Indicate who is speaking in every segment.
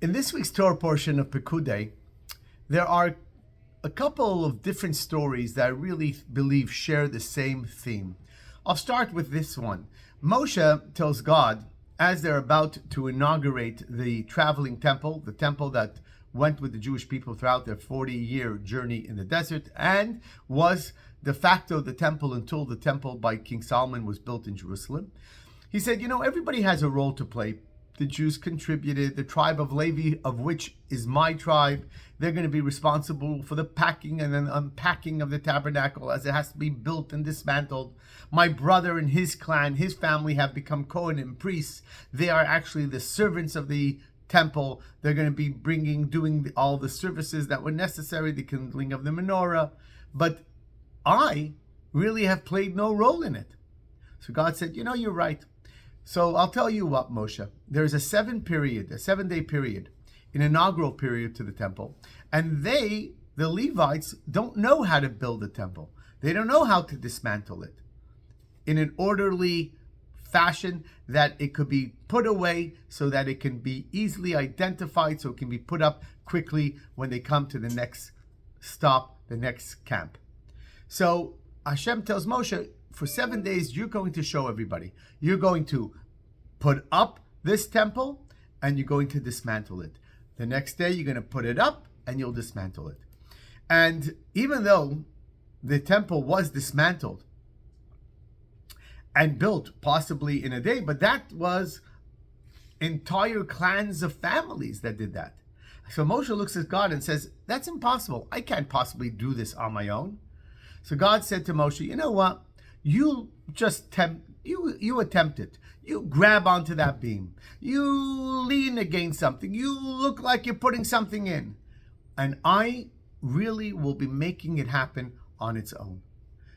Speaker 1: In this week's Torah portion of Pekudei, there are a couple of different stories that I really believe share the same theme. I'll start with this one. Moshe tells God, as they're about to inaugurate the traveling temple, the temple that went with the Jewish people throughout their 40-year journey in the desert and was de facto the temple until the temple by King Solomon was built in Jerusalem. He said, everybody has a role to play. The Jews contributed, the tribe of Levi, of which is my tribe, they're going to be responsible for the packing and then unpacking of the tabernacle as it has to be built and dismantled. My brother and his clan, his family have become Kohanim priests. They are actually the servants of the temple. They're going to be doing all the services that were necessary, the kindling of the menorah. But I really have played no role in it. So God said, you're right. So I'll tell you what, Moshe, there's a 7-day period, an inaugural period to the temple. And the Levites, don't know how to build a temple. They don't know how to dismantle it in an orderly fashion that it could be put away so that it can be easily identified, so it can be put up quickly when they come to the next stop, the next camp. So Hashem tells Moshe, for 7 days, you're going to show everybody. You're going to put up this temple and you're going to dismantle it. The next day, you're going to put it up and you'll dismantle it. And even though the temple was dismantled and built possibly in a day, but that was entire clans of families that did that. So Moshe looks at God and says, that's impossible. I can't possibly do this on my own. So God said to Moshe, you know what? You just you attempt it. You grab onto that beam. You lean against something. You look like you're putting something in. And I really will be making it happen on its own.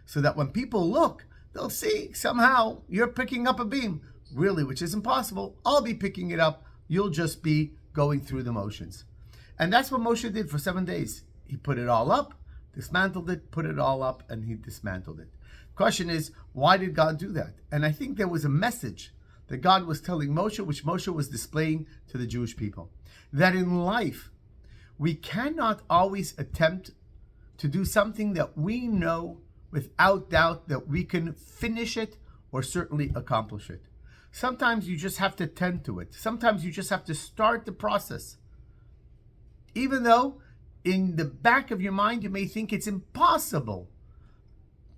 Speaker 1: So that when people look, they'll see somehow you're picking up a beam. Really, which is impossible. I'll be picking it up. You'll just be going through the motions. And that's what Moshe did for 7 days. He put it all up, dismantled it, put it all up, and he dismantled it. Question is, why did God do that? And I think there was a message that God was telling Moshe, which Moshe was displaying to the Jewish people, that in life, we cannot always attempt to do something that we know without doubt that we can finish it or certainly accomplish it. Sometimes you just have to tend to it. Sometimes you just have to start the process. Even though in the back of your mind, you may think it's impossible,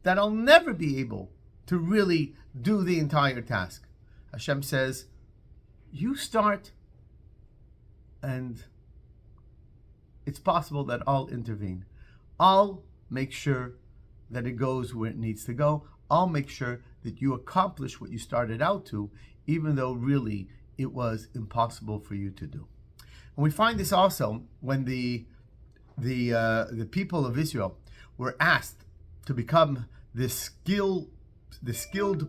Speaker 1: that I'll never be able to really do the entire task. Hashem says, you start, and it's possible that I'll intervene. I'll make sure that it goes where it needs to go. I'll make sure that you accomplish what you started out to, even though really it was impossible for you to do. And we find this also when the people of Israel were asked to become the skilled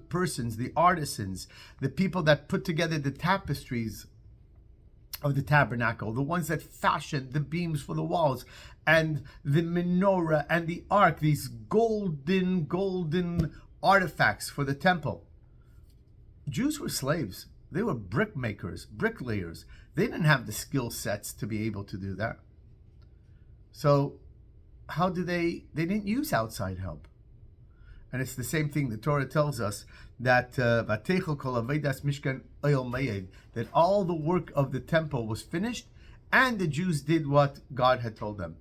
Speaker 1: persons, the artisans, the people that put together the tapestries of the tabernacle, the ones that fashioned the beams for the walls, and the menorah and the ark, these golden artifacts for the temple. Jews were slaves. They were brick makers, bricklayers. They didn't have the skill sets to be able to do that. So how do they didn't use outside help. And it's the same thing the Torah tells us that that all the work of the temple was finished and the Jews did what God had told them.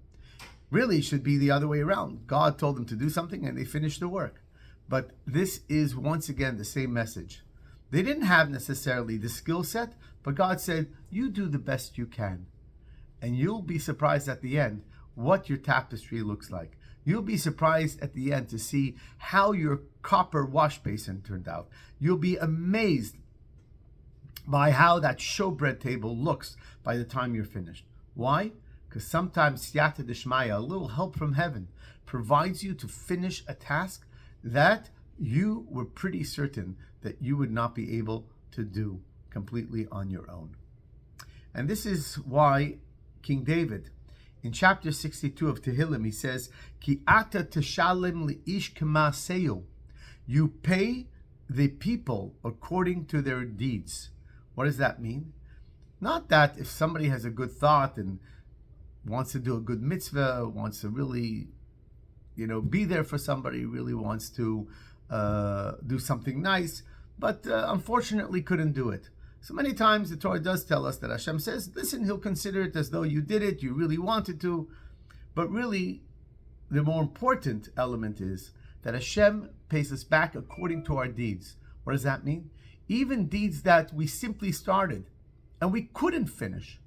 Speaker 1: Really, it should be the other way around. God told them to do something and they finished the work. But this is once again the same message. They didn't have necessarily the skill set, but God said, you do the best you can. And you'll be surprised at the end what your tapestry looks like. You'll be surprised at the end to see how your copper wash basin turned out. You'll be amazed by how that showbread table looks by the time you're finished. Why? Because sometimes siyata d'shmaya, a little help from heaven, provides you to finish a task that you were pretty certain that you would not be able to do completely on your own. And this is why King David, in chapter 62 of Tehillim, he says, Ki ata teshalem li'ish k'ma'aseu. You pay the people according to their deeds. What does that mean? Not that if somebody has a good thought and wants to do a good mitzvah, wants to really, be there for somebody, really wants to do something nice, but unfortunately couldn't do it. So many times the Torah does tell us that Hashem says, listen, he'll consider it as though you did it, you really wanted to, but really the more important element is that Hashem pays us back according to our deeds. What does that mean? Even deeds that we simply started and we couldn't finish.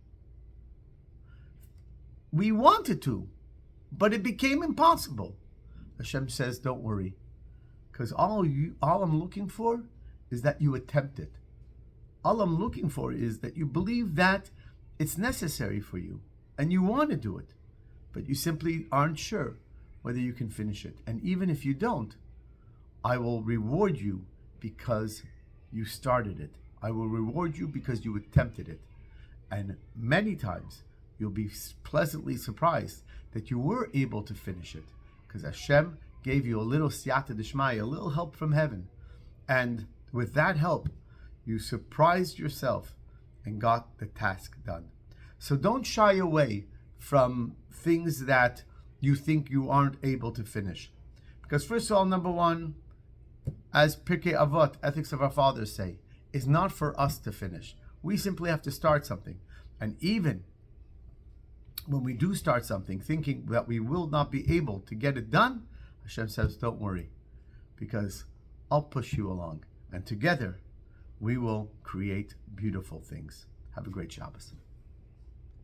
Speaker 1: We wanted to, but it became impossible. Hashem says, don't worry, because all I'm looking for is that you attempt it. All I'm looking for is that you believe that it's necessary for you and you want to do it, but you simply aren't sure whether you can finish it. And even if you don't, I will reward you because you started it. I will reward you because you attempted it. And many times you'll be pleasantly surprised that you were able to finish it, because Hashem gave you a little siyata d'shmaya, a little help from heaven. And with that help, you surprised yourself and got the task done. So don't shy away from things that you think you aren't able to finish. Because first of all, number one, as Pirkei Avot, Ethics of Our Fathers say, is not for us to finish. We simply have to start something. And even when we do start something, thinking that we will not be able to get it done, Hashem says, don't worry, because I'll push you along. And together, we will create beautiful things. Have a great Shabbos.